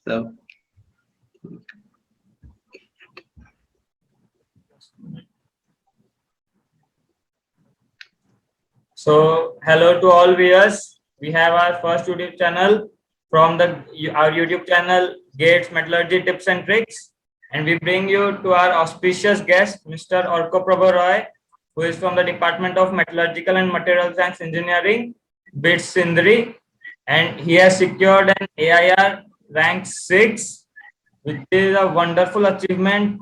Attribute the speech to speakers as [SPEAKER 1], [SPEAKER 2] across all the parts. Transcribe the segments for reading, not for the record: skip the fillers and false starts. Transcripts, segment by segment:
[SPEAKER 1] So
[SPEAKER 2] So, hello to all viewers. We have our first YouTube channel from our YouTube channel Gates Metallurgy Tips and Tricks, and we bring you to our auspicious guest, Mr. Orko Prabhu Roy, who is from the Department of Metallurgical and Material Science Engineering, BITS Sindri, and he has secured an AIR rank 6, which is a wonderful achievement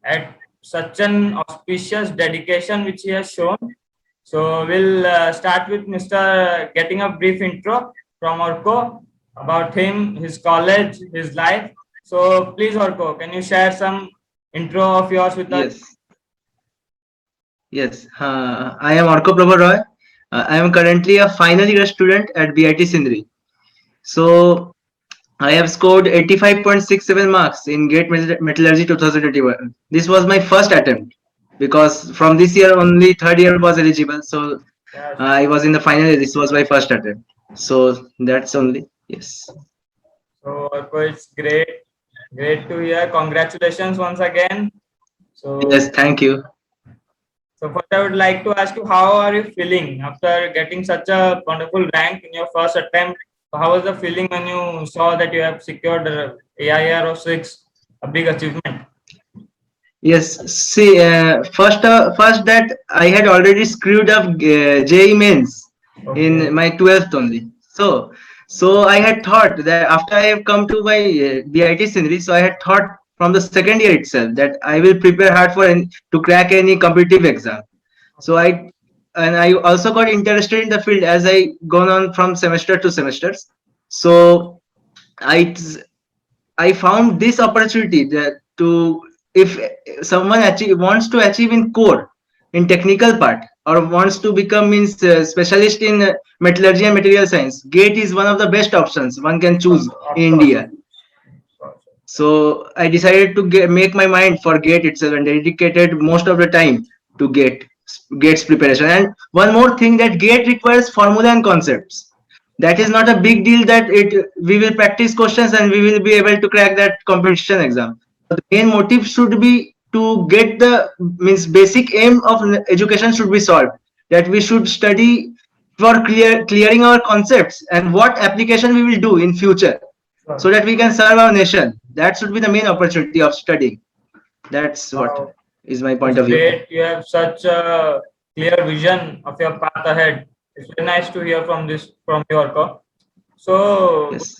[SPEAKER 2] at such an auspicious dedication which he has shown. So we'll start with Mr. getting a brief intro from Orko about him, his college, his life. So please, Orko, can you share some intro of yours with us?
[SPEAKER 1] yes, yes. I am Orko Prabhu Roy. I am currently a final year student at BIT Sindri. So I have scored 85.67 marks in GATE Metallurgy 2021. This was my first attempt because from this year only third year was eligible. So
[SPEAKER 2] Yes.
[SPEAKER 1] I was in the final year. This was my first attempt. So that's only, yes.
[SPEAKER 2] So Orko, it's great to hear. Congratulations once again.
[SPEAKER 1] Yes,
[SPEAKER 2] So
[SPEAKER 1] thank you.
[SPEAKER 2] So first, I would like to ask you, how are you feeling after getting such a wonderful rank in your first attempt? So how was the feeling when you saw that you have secured the AIR-6, a big achievement?
[SPEAKER 1] Yes, see, first that I had already screwed up JEE mains in
[SPEAKER 2] Okay.
[SPEAKER 1] my 12th only. So I had thought that after I have come to my BIT scenery, so I had thought from the second year itself that I will prepare hard for to crack any competitive exam. So I also got interested in the field as I gone on from semester to semesters. So I I found this opportunity that to if someone wants to achieve in core in technical part or wants to become means specialist in metallurgy and material science, GATE is one of the best options one can choose
[SPEAKER 2] Of
[SPEAKER 1] in
[SPEAKER 2] course.
[SPEAKER 1] India. So I decided to make my mind for GATE itself and dedicated most of the time to GATE's preparation. And one more thing, that GATE requires formula and concepts. That is not a big deal that we will practice questions and we will be able to crack that competition exam. The main motive should be to get the means basic aim of education should be solved. That we should study for clearing our concepts and what application we will do in future so
[SPEAKER 2] Sure.
[SPEAKER 1] that we can serve our nation. That should be the main opportunity of studying. That's what
[SPEAKER 2] Wow.
[SPEAKER 1] is my point
[SPEAKER 2] That's
[SPEAKER 1] of view.
[SPEAKER 2] great. You have such a clear vision of your path ahead. It's very nice to hear from you, Orko. So,
[SPEAKER 1] Yes.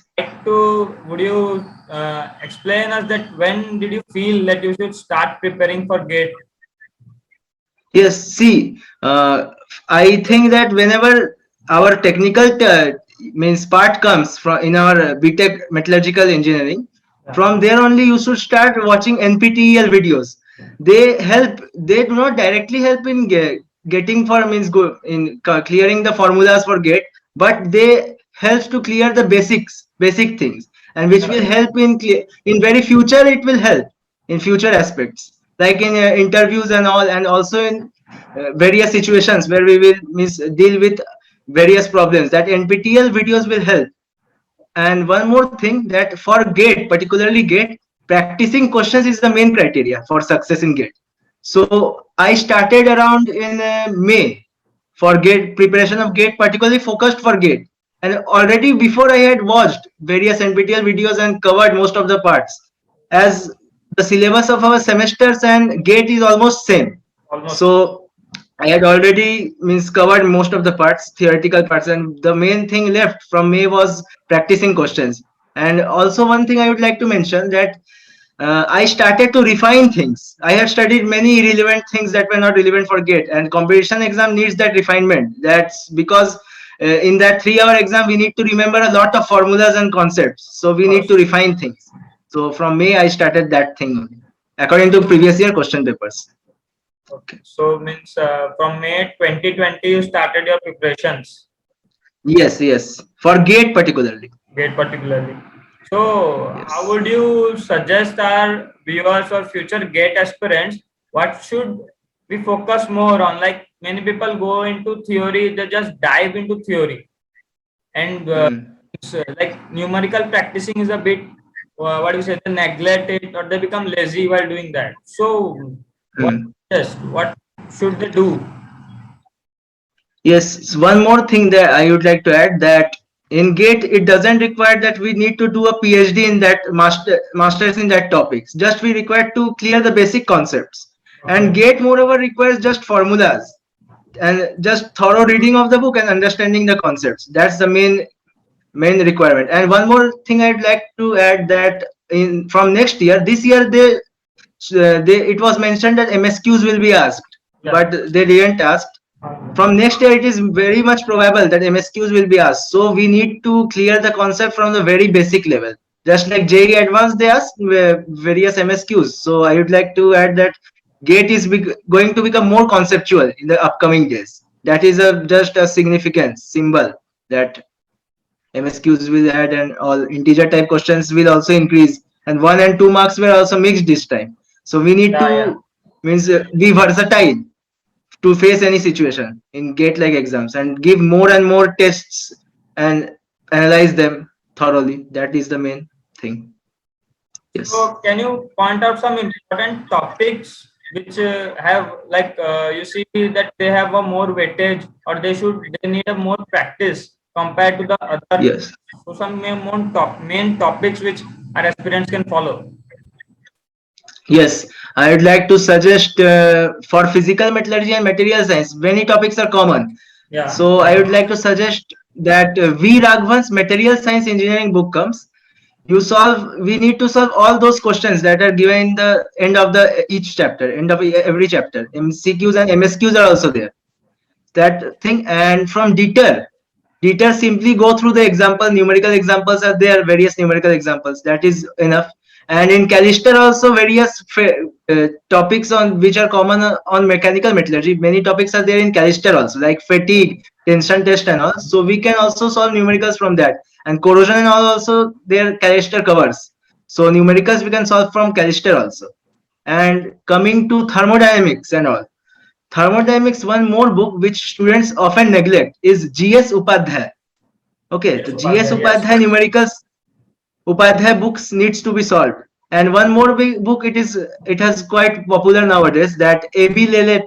[SPEAKER 2] would you explain us that when did you feel that you should start preparing for GATE?
[SPEAKER 1] Yes. See, I think that whenever our technical means part comes from in our BTech metallurgical engineering,
[SPEAKER 2] Yeah.
[SPEAKER 1] from there only you should start watching NPTEL videos. They help. They do not directly help in getting for means go in clearing the formulas for GATE, but they help to clear the basic things, and which will
[SPEAKER 2] Correct.
[SPEAKER 1] help in very future. It will help in future aspects like in interviews and all, and also in various situations where we will deal with various problems. That NPTEL videos will help. And one more thing, that for GATE, particularly GATE, practicing questions is the main criteria for success in GATE. So I started around in May for GATE preparation of GATE, particularly focused for GATE. And already before I had watched various NPTEL videos and covered most of the parts, as the syllabus of our semesters and GATE is almost same.
[SPEAKER 2] Almost.
[SPEAKER 1] So I had already covered most of the parts, theoretical parts, and the main thing left from me was practicing questions. And also one thing I would like to mention, that I started to refine things. I have studied many irrelevant things that were not relevant for GATE, and competition exam needs that refinement. That's because in that 3 hour exam we need to remember a lot of formulas and concepts. So we need to refine things. So from May I started that thing only, according to previous year question papers.
[SPEAKER 2] Okay. So means from May 2020 you started your preparations,
[SPEAKER 1] Yes, yes. For GATE particularly.
[SPEAKER 2] GATE particularly. So how
[SPEAKER 1] Yes.
[SPEAKER 2] would you suggest our viewers or future GATE aspirants what should we focus more on? Like many people go into theory, they just dive into theory, and
[SPEAKER 1] Hmm.
[SPEAKER 2] like numerical practicing is a bit what do you say, they neglect it or they become lazy while doing that. So what
[SPEAKER 1] Hmm.
[SPEAKER 2] just what should they do?
[SPEAKER 1] Yes, one more thing that I would like to add, that in GATE it doesn't require that we need to do a PhD in that masters in that topics. Just we require to clear the basic concepts. And
[SPEAKER 2] Okay.
[SPEAKER 1] GATE moreover requires just formulas and just thorough reading of the book and understanding the concepts. That's the main requirement. And one more thing I'd like to add, that in from next year, this year they it was mentioned that MSQs will be asked,
[SPEAKER 2] Yeah.
[SPEAKER 1] but they didn't ask. From next year it is very much probable that MSQs will be asked, so we need to clear the concept from the very basic level, just like JEE advanced they ask various MSQs. So I would like to add that GATE is going to become more conceptual in the upcoming days. That is a just a significant symbol that MSQs will add, and all integer type questions will also increase, and 1 and 2 marks were also mixed this time. So we need
[SPEAKER 2] Yeah, yeah.
[SPEAKER 1] to means be versatile to face any situation in gate like exams, and give more and more tests and analyze them thoroughly. That is the main thing. Yes.
[SPEAKER 2] So can you point out some important topics which have like you see that they have a more weightage or they need a more practice compared to the other.
[SPEAKER 1] Yes.
[SPEAKER 2] So some main topics which our aspirants can follow.
[SPEAKER 1] Yes, I would like to suggest for physical metallurgy and material science, many topics are common.
[SPEAKER 2] Yeah.
[SPEAKER 1] So I would like to suggest that V. Raghavan's material science engineering book comes. We need to solve all those questions that are given in the end of the each chapter, end of every chapter. MCQs and MSQs are also there. That thing. And from deter simply go through the example, numerical examples are there, various numerical examples, that is enough. And in Calister also various topics on which are common on mechanical metallurgy, many topics are there in Calister also, like fatigue, tension test and all. So we can also solve numericals from that. And corrosion and all also their Calister covers, so numericals we can solve from Calister also. And coming to thermodynamics and all, thermodynamics, one more book which students often neglect is GS Upadhyay. Okay,
[SPEAKER 2] Yes,
[SPEAKER 1] the GS
[SPEAKER 2] Upadhyay, yes.
[SPEAKER 1] Upadhyay numericals, Upadhyay books needs to be solved. And one more big book, it has quite popular nowadays, that AB Lele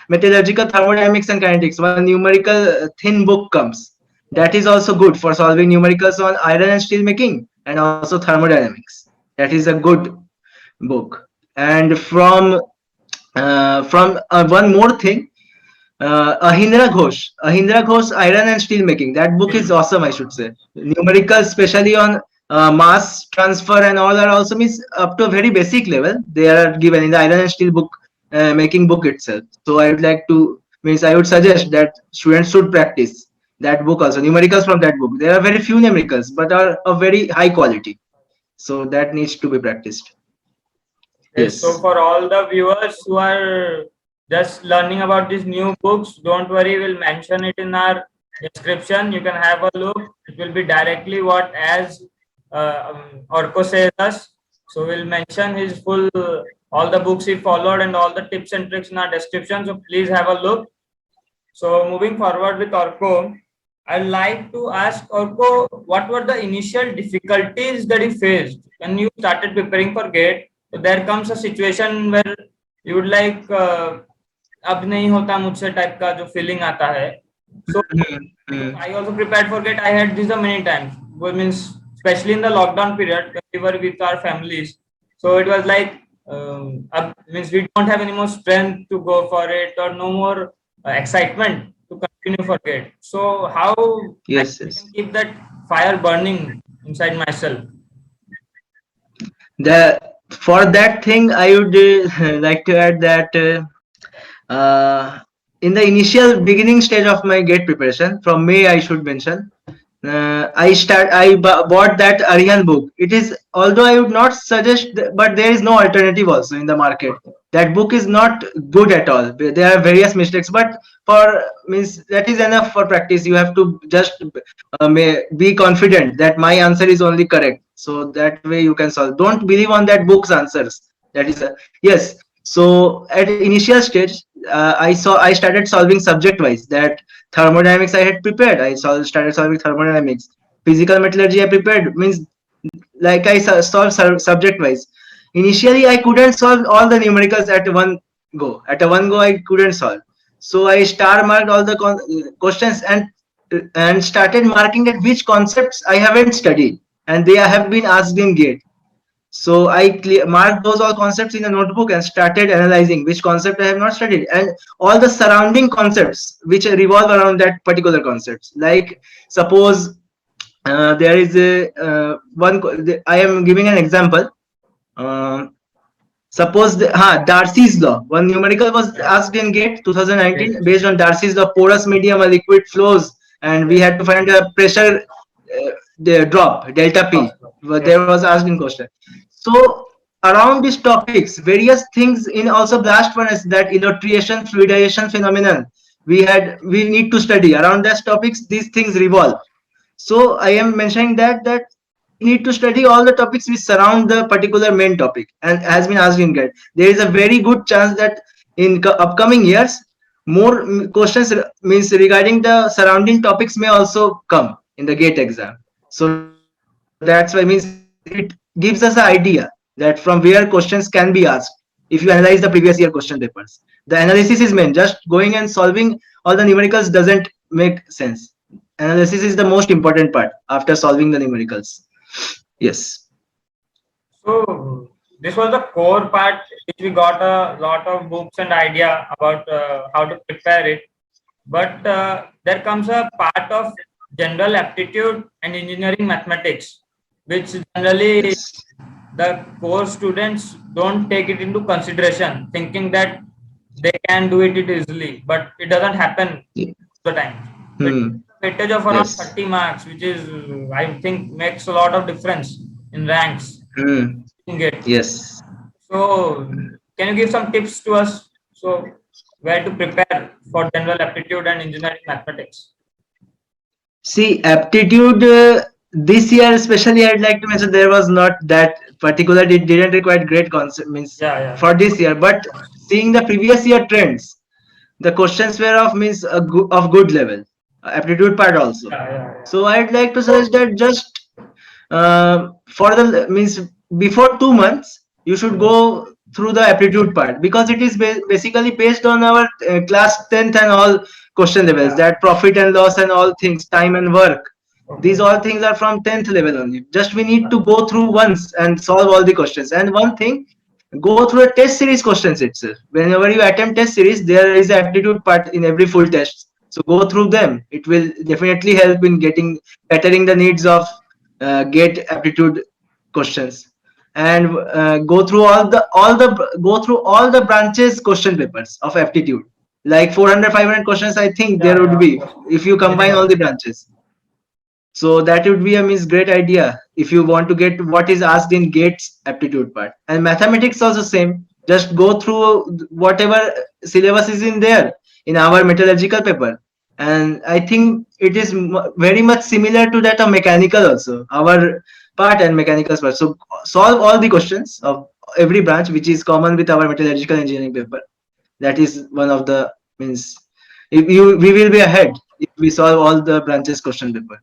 [SPEAKER 1] Metallurgical Thermodynamics and Kinetics. One numerical thin book comes. That is also good for solving numericals on iron and steel making and also thermodynamics. That is a good book. And from one more thing, Ahindra Ghosh, Iron and Steel Making. That book is awesome, I should say. Numerical, especially on mass transfer and all, are also means up to a very basic level. They are given in the Iron and Steel book, making book itself. So I would like to means I would suggest that students should practice that book also. Numericals from that book. There are very few numericals, but are of very high quality. So that needs to be practiced.
[SPEAKER 2] Yes, so
[SPEAKER 1] Yes.
[SPEAKER 2] for all the viewers who are just learning about these new books, don't worry, we'll mention it in our description. You can have a look. It will be directly what as Orko says us. So we'll mention his full all the books he followed and all the tips and tricks in our description. So please have a look. So moving forward with Orko, I'd like to ask Orko, what were the initial difficulties that you faced when you started preparing for GATE? So there comes a situation where you would like अब नहीं होता मुझसे type का जो feeling आता है. So because I also prepared for GATE, I had this many times. Well, means especially in the lockdown period when we were with our families. So it was like means we don't have any more strength to go for it or no more excitement to continue for it. So how I
[SPEAKER 1] Yes.
[SPEAKER 2] can
[SPEAKER 1] Yes.
[SPEAKER 2] keep that fire burning inside myself?
[SPEAKER 1] The For that thing, I would like to add that in the initial beginning stage of my GATE preparation, from May, I should mention, bought that Aryan book. It is, although I would not suggest, but there is no alternative also in the market. That book is not good at all. There are various mistakes, but for means that is enough for practice. You have to just be confident that my answer is only correct. So that way you can solve. Don't believe on that book's answers. That is yes. So at initial stage, I started solving subject wise. That thermodynamics I had prepared. Started solving thermodynamics. Physical metallurgy I prepared, means like I solve subject wise. Initially, I couldn't solve all the numericals at one go. At a one go, I couldn't solve. So I star marked all the questions and started marking that which concepts I haven't studied and they have been asked in gate. So I marked those all concepts in a notebook and started analyzing which concept I have not studied and all the surrounding concepts which revolve around that particular concepts. Like suppose there is a I am giving an example. Um, Suppose Darcy's law. One numerical was
[SPEAKER 2] Yeah.
[SPEAKER 1] asked in GATE
[SPEAKER 2] Yes.
[SPEAKER 1] 2019 based on Darcy's law, porous medium, a liquid flows, and we
[SPEAKER 2] Yes.
[SPEAKER 1] had to find a pressure the drop delta P.
[SPEAKER 2] Yes.
[SPEAKER 1] There was asked in question. So around these topics, various things in also blast furnace that illustration, fluidization phenomenon we need to study around those topics. These things revolve. So I am mentioning that we need to study all the topics which surround the particular main topic and has been asked in GATE. There is a very good chance that in upcoming years more questions means regarding the surrounding topics may also come in the GATE exam. So that's why means it gives us an idea that from where questions can be asked if you analyze the previous year question papers. The analysis is main. Just going and solving all the numericals doesn't make sense. Analysis is the most important part after solving the numericals. Yes.
[SPEAKER 2] So this was the core part which we got a lot of books and idea about how to prepare it. But there comes a part of general aptitude and engineering mathematics, which generally
[SPEAKER 1] Yes.
[SPEAKER 2] the core students don't take it into consideration, thinking that they can do it easily, but it doesn't happen the time. It
[SPEAKER 1] Hmm.
[SPEAKER 2] weightage of around
[SPEAKER 1] Yes.
[SPEAKER 2] 30 marks, which is I think makes a lot of difference in ranks.
[SPEAKER 1] Hmm.
[SPEAKER 2] In it.
[SPEAKER 1] Yes.
[SPEAKER 2] So can you give some tips to us? So where to prepare for general aptitude and engineering mathematics?
[SPEAKER 1] See, aptitude this year, especially, I'd like to mention there was not that particular. It didn't require great concept means
[SPEAKER 2] Yeah, yeah.
[SPEAKER 1] for this year. But seeing the previous year trends, the questions were of means of good level. Aptitude part also.
[SPEAKER 2] Yeah, yeah, yeah.
[SPEAKER 1] So I'd like to suggest that just for the means before 2 months you should go through the aptitude part because it is basically based on our class 10th and all question levels
[SPEAKER 2] Yeah.
[SPEAKER 1] that profit and loss and all things time and work these
[SPEAKER 2] Okay.
[SPEAKER 1] all things are from 10th level only just we need to go through once and solve all the questions and one thing go through a test series questions itself whenever you attempt test series there is aptitude part in every full test so go through them it will definitely help in getting bettering the needs of get aptitude questions and go through go through all the branches question papers of aptitude like 400 500 questions I think
[SPEAKER 2] Yeah,
[SPEAKER 1] there would
[SPEAKER 2] yeah, of
[SPEAKER 1] be
[SPEAKER 2] course.
[SPEAKER 1] if you combine all
[SPEAKER 2] Minimum.
[SPEAKER 1] the branches so that would be a means great idea if you want to get what is asked in gates aptitude part and mathematics also same just go through whatever syllabus is in there in our metallurgical paper and I think it is very much similar to that of mechanical also our part and mechanical part so solve all the questions of every branch which is common with our metallurgical engineering paper that is one of the means if you we will be ahead if we solve all the branches question paper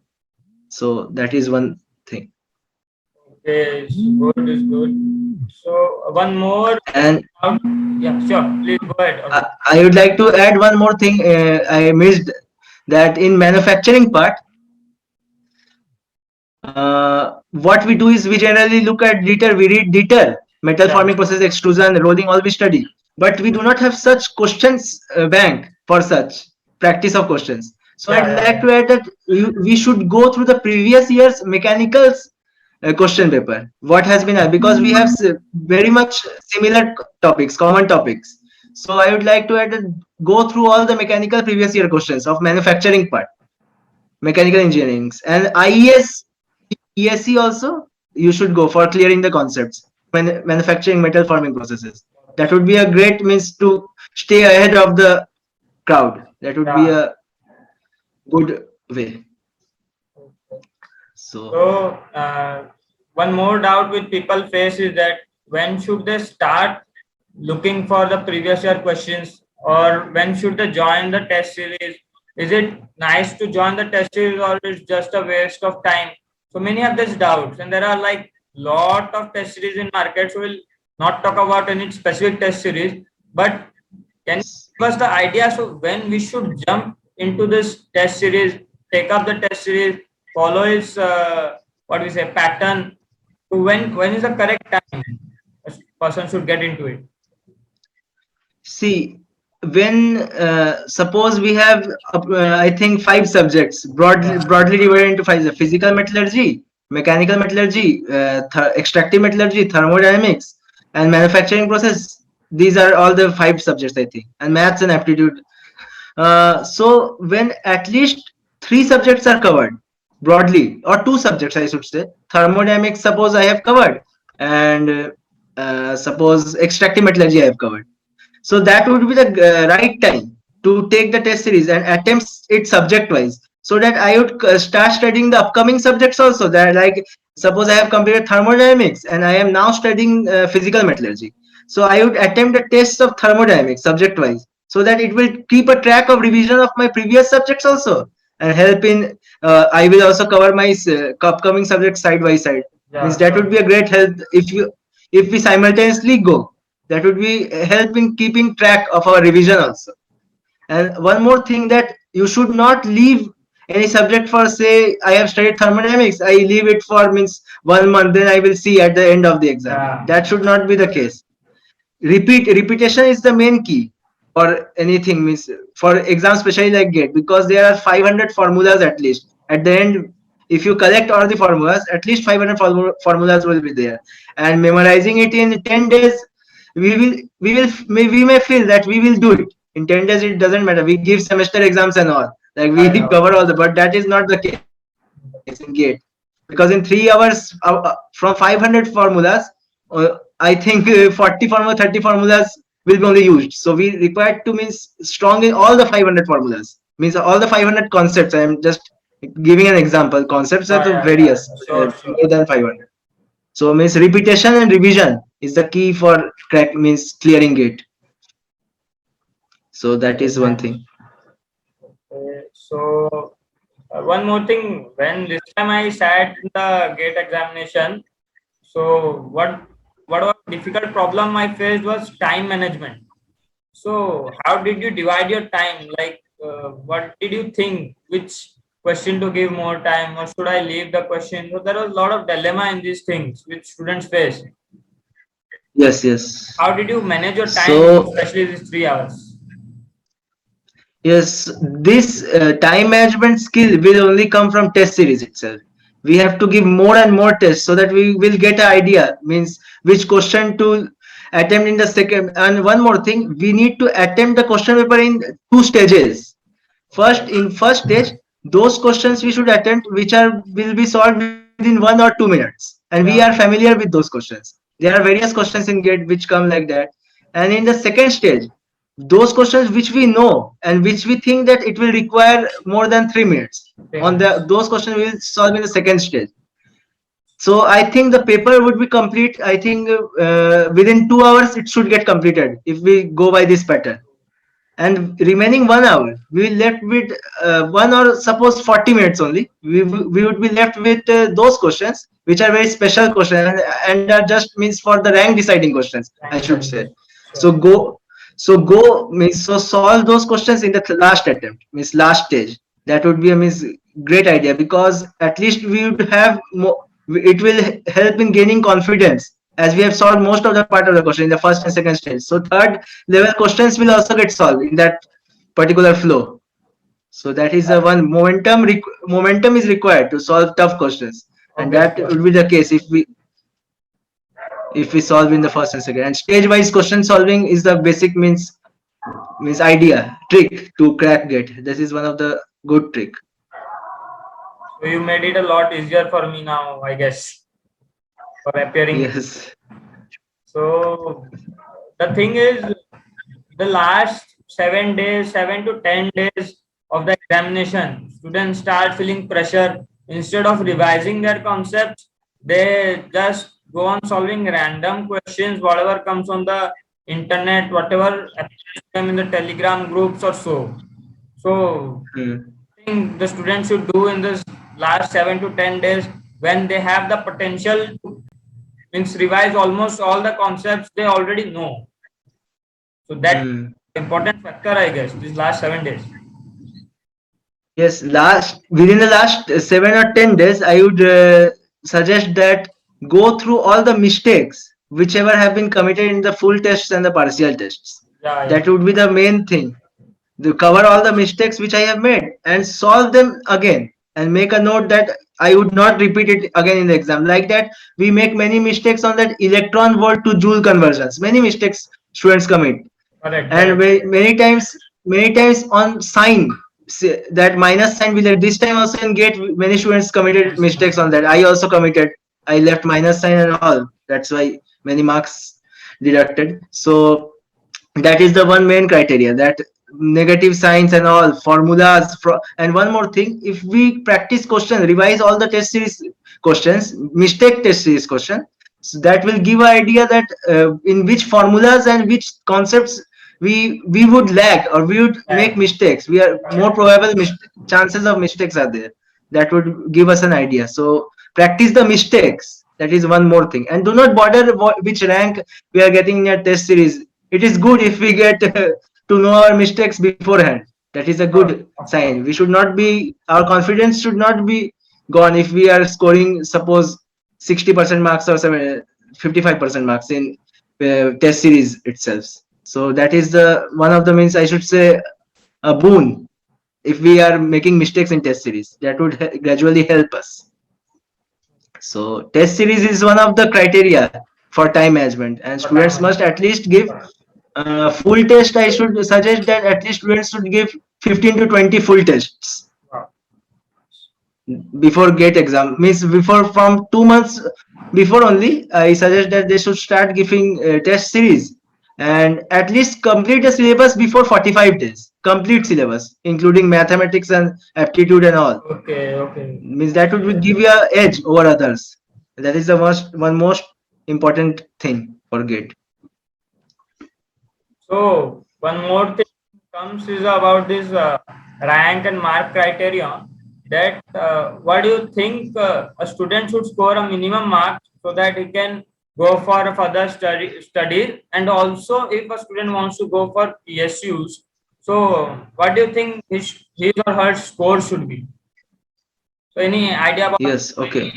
[SPEAKER 1] so that is one thing.
[SPEAKER 2] Okay, it's good, it's good. So one more.
[SPEAKER 1] And
[SPEAKER 2] Yeah, sure. Please go ahead.
[SPEAKER 1] I would like to add one more thing. I missed that in manufacturing part, what we do is we generally look at DETR, we read DETR, metal
[SPEAKER 2] Yeah,
[SPEAKER 1] forming process, extrusion, rolling, all we study. But we do not have such questions bank for such practice of questions. So
[SPEAKER 2] yeah,
[SPEAKER 1] I'd
[SPEAKER 2] yeah,
[SPEAKER 1] like
[SPEAKER 2] yeah.
[SPEAKER 1] to add that we should go through the previous year's mechanicals question paper. What has been because we have very much similar topics, common topics. So I would like to add go through all the mechanical previous year questions of manufacturing part mechanical engineering and IES ESC also you should go for clearing the concepts manufacturing metal forming processes that would be a great means to stay ahead of the crowd that would be
[SPEAKER 2] Yeah.
[SPEAKER 1] a good way so
[SPEAKER 2] So one more doubt which people face is that when should they start looking for the previous year questions or when should they join the test series? Is it nice to join the test series or it's just a waste of time? So many have these doubts, and there are like lot of test series in market. So we'll not talk about any specific test series, but can
[SPEAKER 1] Yes.
[SPEAKER 2] you give us the idea so when we should jump into this test series, take up the test series, follow its what we say pattern. So when is the correct time a person should get into it?
[SPEAKER 1] See, when suppose we have, I think, five subjects broadly divided into five: physical metallurgy, mechanical metallurgy, extractive metallurgy, thermodynamics, and manufacturing process. These are all the five subjects, I think, and maths and aptitude. So when at least three subjects are covered broadly, or two subjects, I should say, thermodynamics, suppose I have covered, and suppose extractive metallurgy I have covered. So that would be the right time to take the test series and attempt it subject wise, so that I would start studying the upcoming subjects also. That, like, suppose I have completed thermodynamics and I am now studying physical metallurgy. So I would attempt the tests of thermodynamics subject wise, so that it will keep a track of revision of my previous subjects also, and help in. I will also cover my upcoming subjects side by side. Means
[SPEAKER 2] Yeah,
[SPEAKER 1] that would
[SPEAKER 2] sure.
[SPEAKER 1] be a great help if we simultaneously go. That would be help in keeping track of our revision also. And one more thing, that you should not leave any subject for, say, I have studied thermodynamics, I leave it for means 1 month, then I will see at the end of the exam.
[SPEAKER 2] Yeah,
[SPEAKER 1] That should not be the case. Repetition is the main key for anything, means for exam, especially like GATE, because there are 500 formulas at least at the end. If you collect all the formulas, at least 500 formulas will be there, and memorizing it in 10 days, we may feel that we will do it in 10 days. It doesn't matter, we give semester exams and all, like we
[SPEAKER 2] yeah, yeah, of
[SPEAKER 1] cover all
[SPEAKER 2] course.
[SPEAKER 1] the, but that is not the case in GATE. Because in 3 hours, from 500 formulas, I think 40 formula 30 formulas will be only used. So we required to means strong in all the 500 formulas, means all the 500 concepts. I am just giving an example. Concepts are
[SPEAKER 2] Yeah,
[SPEAKER 1] the
[SPEAKER 2] yeah, yeah.
[SPEAKER 1] various,
[SPEAKER 2] Sure, sure.
[SPEAKER 1] more than 500. So means repetition and revision is the key for means clearing it. So that
[SPEAKER 2] Okay,
[SPEAKER 1] is one
[SPEAKER 2] nice.
[SPEAKER 1] thing.
[SPEAKER 2] So one more thing, when this time I sat in the gate examination, so what was difficult problem I faced was time management. So how did you divide your time? Like, what did you think? Which question to give more time, or should I leave the question? So there was a lot of dilemma in these things which students face.
[SPEAKER 1] Yes, yes.
[SPEAKER 2] How did you manage your time,
[SPEAKER 1] So
[SPEAKER 2] especially these 3 hours?
[SPEAKER 1] yes, this time management skill will only come from test series itself. We have to give more and more tests so that we will get an idea, means which question to attempt in the second. And one more thing, we need to attempt the question paper in two stages. First, in first stage, those questions we should attempt which are will be solved within 1 or 2 minutes, and we are
[SPEAKER 2] Yeah,
[SPEAKER 1] familiar with those questions. There are various questions in GATE which come like that. And in the second stage, those questions which we know and which we think that it will require more than 3 minutes, on the
[SPEAKER 2] 3 minutes.
[SPEAKER 1] those questions we will solve in the second stage. So I think the paper would be complete. I think within 2 hours it should get completed if we go by this pattern. And remaining 1 hour we will left with one, or suppose 40 minutes only, we would be left with those questions which are very special questions, and are just means for the rank deciding questions, I
[SPEAKER 2] Time
[SPEAKER 1] should
[SPEAKER 2] deciding
[SPEAKER 1] say.
[SPEAKER 2] question.
[SPEAKER 1] So
[SPEAKER 2] Sure.
[SPEAKER 1] go means, so solve those questions in the last attempt, means last stage. That would be a means great idea, because at least we would have more, it will help in gaining confidence, as we have solved most of the part of the question in the first and second stage. So third level questions will also get solved in that particular flow. So that is the one. Momentum is required to solve tough questions, and
[SPEAKER 2] Okay,
[SPEAKER 1] that
[SPEAKER 2] sure.
[SPEAKER 1] would be the case if we solve in the first and second. And stage wise question solving is the basic means idea trick to crack GATE. This is one of the good trick.
[SPEAKER 2] So you made it a lot easier for me now, I guess, for appearing.
[SPEAKER 1] Yes.
[SPEAKER 2] So the thing is, the last 7 days, 7 to 10 days of the examination, students start feeling pressure. Instead of revising their concepts, they just go on solving random questions, whatever comes on the internet, whatever appears to them in the Telegram groups or so. So
[SPEAKER 1] Hmm.
[SPEAKER 2] thing the students should do in this last 7 to 10 days, when they have the potential to means revise almost all the concepts they already know. So that
[SPEAKER 1] Hmm.
[SPEAKER 2] important factor, I guess, these last 7 days.
[SPEAKER 1] Yes, last within the last 7 or 10 days, I would suggest that go through all the mistakes whichever have been committed in the full tests and the partial tests.
[SPEAKER 2] Yeah,
[SPEAKER 1] That
[SPEAKER 2] yeah.
[SPEAKER 1] would be the main thing. To cover all the mistakes which I have made and solve them again and make a note that I would not repeat it again in the exam. Like that, we make many mistakes on that electron volt to joule conversions. Many mistakes students commit,
[SPEAKER 2] Correct,
[SPEAKER 1] and
[SPEAKER 2] correct.
[SPEAKER 1] many times on sign, that minus sign will this time also in gate many students committed
[SPEAKER 2] Yes,
[SPEAKER 1] mistakes on that. I also committed. I left minus sign and all. That's why many marks deducted. So that is the one main criteria, that negative signs and all formulas and one more thing, if we practice question, revise all the test series questions, mistake test series question, so that will give an idea that in which formulas and which concepts we would lag or we would make
[SPEAKER 2] yeah.
[SPEAKER 1] mistakes, we are more probable chances of mistakes are there. That would give us an idea. So practice the mistakes, that is one more thing, and do not bother which rank we are getting in your test series. It is good if we get to know our mistakes beforehand. That is a good sign. We should not be, our confidence should not be gone if we are scoring suppose 60% marks or 55% marks in test series itself. So that is the one of the means, I should say, a boon. If we are making mistakes in test series, that would gradually help us. So test series is one of the criteria for time management, and
[SPEAKER 2] For
[SPEAKER 1] students
[SPEAKER 2] time
[SPEAKER 1] must at least give full test. I should suggest that at least students should give 15 to 20 full tests
[SPEAKER 2] wow.
[SPEAKER 1] before gate exam. Means before, from 2 months before only, I suggest that they should start giving test series and at least complete the syllabus before 45 days. Complete syllabus, including mathematics and aptitude and all.
[SPEAKER 2] Okay, okay.
[SPEAKER 1] Means that would give you a edge over others. That is the most important thing for gate.
[SPEAKER 2] So one more thing comes is about this rank and mark criterion. That what do you think a student should score a minimum mark so that he can go for further studies, and also if a student wants to go for PSUs, so what do you think his or her score should be? So any idea about?
[SPEAKER 1] Yes, okay.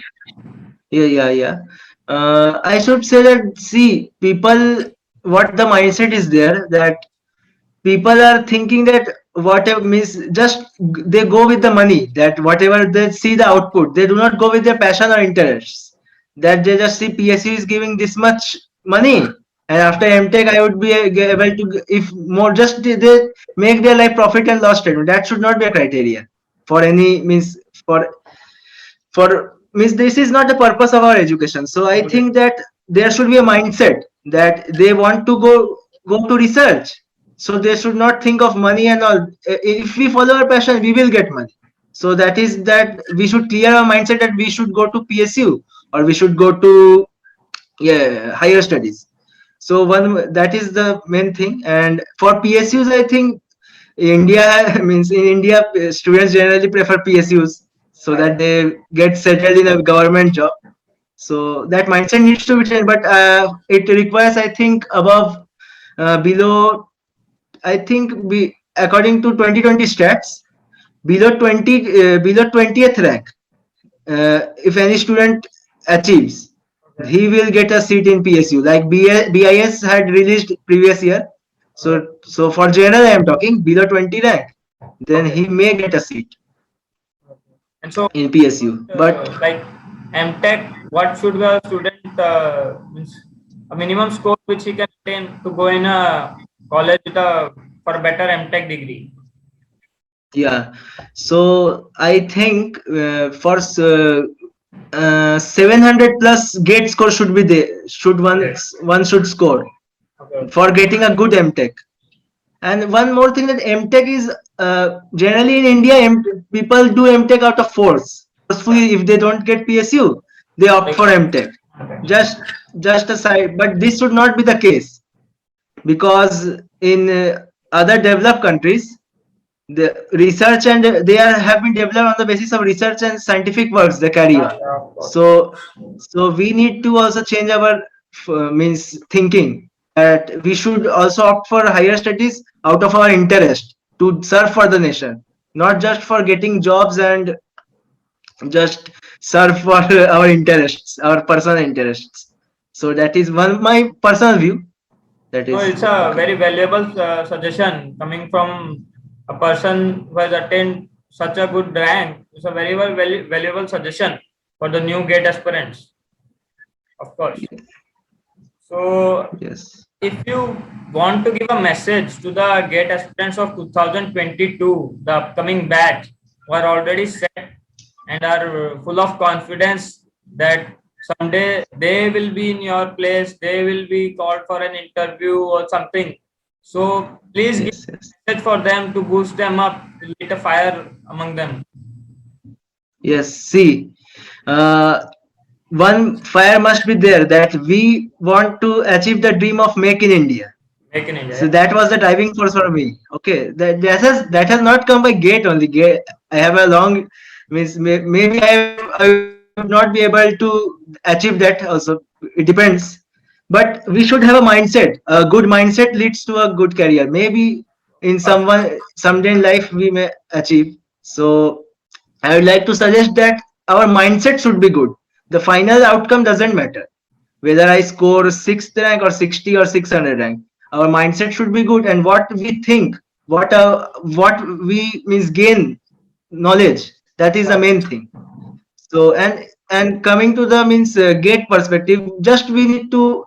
[SPEAKER 1] Yeah. I should say that, see, people, what the mindset is there, that people are thinking that whatever means, just they go with the money, that whatever they see the output, they do not go with their passion or interests, that they just see PSU is giving this much money, and after MTech I would be able to, if more, just they make their life profit and loss statement. That should not be a criteria for any means, for means this is not the purpose of our education. So I think that there should be a mindset that they want to go to research, so they should not think of money and all. If we follow our passion, we will get money. So that is that we should clear our mindset that we should go to PSU or we should go to, yeah, higher studies. So one, that is the main thing. And for PSUs, I think India means in India, students generally prefer PSUs so that they get settled in a government job. So that mindset needs to be changed, but it requires, I think, above, below, I think, according to 2020 stats, below 20th rank, if any student achieves, he will get a seat in PSU. Like BIS had released previous year. So for general, I am talking below 20 rank, then
[SPEAKER 2] Okay.
[SPEAKER 1] he may get a seat
[SPEAKER 2] And so,
[SPEAKER 1] in PSU. But
[SPEAKER 2] like MTech, what should the student means a minimum score which he can attain to go in a college with a for better MTech degree?
[SPEAKER 1] yeah, so I think for 700 plus gate score should be there. Should one should score
[SPEAKER 2] Okay.
[SPEAKER 1] for getting a good MTech. And one more thing, that MTech is generally in India, people do MTech out of forcefully. If they don't get PSU, they opt
[SPEAKER 2] Like,
[SPEAKER 1] for MTech. Just just a side, but this should not be the case, because in other developed countries, the research, and they are have been developed on the basis of research and scientific works they carry
[SPEAKER 2] Yeah,
[SPEAKER 1] on.
[SPEAKER 2] yeah, of course.
[SPEAKER 1] So we need to also change our means thinking, that we should also opt for higher studies out of our interest to serve for the nation, not just for getting jobs and just serve for our interests, our personal interests. So that is one my personal view. That
[SPEAKER 2] No,
[SPEAKER 1] is
[SPEAKER 2] it's a
[SPEAKER 1] okay.
[SPEAKER 2] very valuable suggestion coming from a person who has attained such a good rank. It's a very valuable suggestion for the new GATE aspirants, of course. So,
[SPEAKER 1] Yes.
[SPEAKER 2] if you want to give a message to the GATE aspirants of 2022, the upcoming batch who are already set and are full of confidence that someday they will be in your place, they will be called for an interview or something. So please give
[SPEAKER 1] Yes. Yes.
[SPEAKER 2] a message for them to boost them up, to light a fire among them.
[SPEAKER 1] Yes. See, uh, one fire must be there, that we want to achieve the dream of make in India.
[SPEAKER 2] Make in India.
[SPEAKER 1] So
[SPEAKER 2] Yeah?
[SPEAKER 1] that was the driving force for me. Okay, that has not come by gate only. Gate, I have a long means maybe I would not be able to achieve that also. It depends. But we should have a mindset. A good mindset leads to a good career. Maybe in
[SPEAKER 2] Of
[SPEAKER 1] someday in life we may achieve. So I would like to suggest that our mindset should be good. The final outcome doesn't matter whether I score 6th rank or 60 or 600 rank. Our mindset should be good, and what we think, what we means gain knowledge. That is the
[SPEAKER 2] course.
[SPEAKER 1] main thing. So and coming to the means gate perspective, just we need to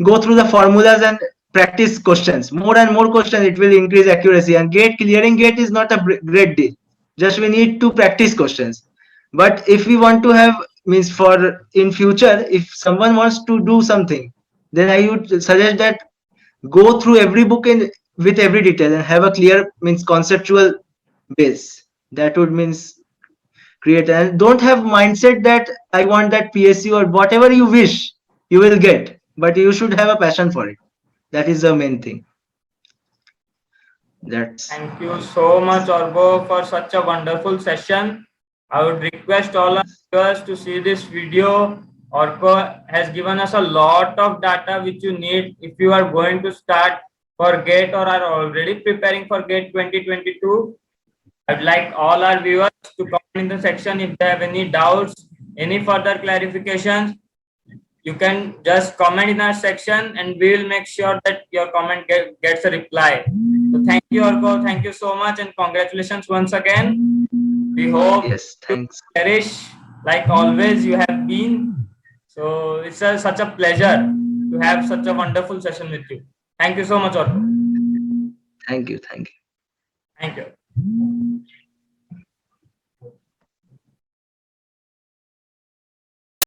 [SPEAKER 1] go through the formulas and practice questions. More and more questions, it will increase accuracy. And gate clearing gate is not a great deal. Just we need to practice questions. But if we want to have means for in future, if someone wants to do something, then I would suggest that go through every book in with every detail and have a clear means conceptual base. That would means create, and don't have mindset that I want that PSU or whatever you wish you will get, but you should have a passion for it. That is the main thing. That's
[SPEAKER 2] Thank you
[SPEAKER 1] all.
[SPEAKER 2] so much, Orbo, for such a wonderful session. I would request all our
[SPEAKER 1] Yes.
[SPEAKER 2] viewers to see this video. Orko has given us a lot of data which you need if you are going to start for GATE or are already preparing for GATE 2022. I'd like all our viewers to comment in the section if they have any doubts, any further clarifications. You can just comment in our section and we will make sure that your comment gets a reply. So thank you, Orko. Thank you so much and congratulations once again. We hope
[SPEAKER 1] Yes.
[SPEAKER 2] you
[SPEAKER 1] Thanks.
[SPEAKER 2] cherish like always you have been. So it's such a pleasure to have such a wonderful session with you. Thank you so much, Orko.
[SPEAKER 1] Thank you. Thank you.
[SPEAKER 2] Thank you.